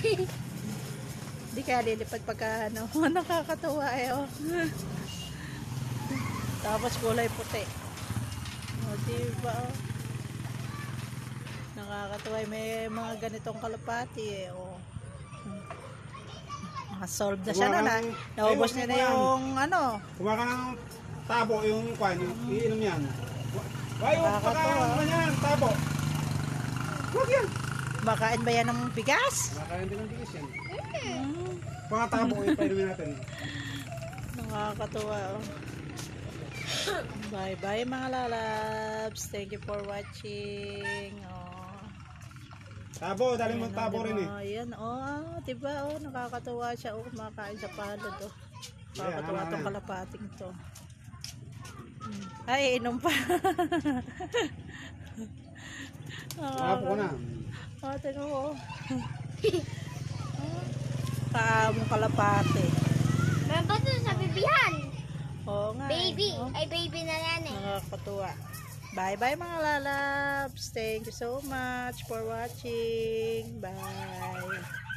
Hindi kaya lilipad pagka ano. Nakakatuwa eh oh. Tapos kulay puti. O diba oh. Nakakatuwa. May mga ganitong kalapati eh oh. Nakasolve na siya na. Naubos niya na yung ano. Kumaka ng tabo yung kwan. Iinom yan. Why yung pagkain yan? Tabo. Huwag yan. Makain ba yan ng bigas? Makain din ng bigas yan. Mga tabo yung painumin natin. Nakakatuwa oh. Bye bye mga lalabs. Thank you for watching. Oh. Tabo, dali mo tabo rin eh. Ayan oh, diba oh, nakakatuwa siya oh, kumakain sa palod oh. Nakakatuwa tong kalapating to. Ay, inom pa. Tapo ko na. Oh, tingnan mo oh. Kaamong kalapate. Meron pa dun sa bibihan. Oo nga. Baby. Oh. Ay, baby na yan eh. Nakakatuwa. Bye bye mga lalabs. Thank you so much for watching. Bye.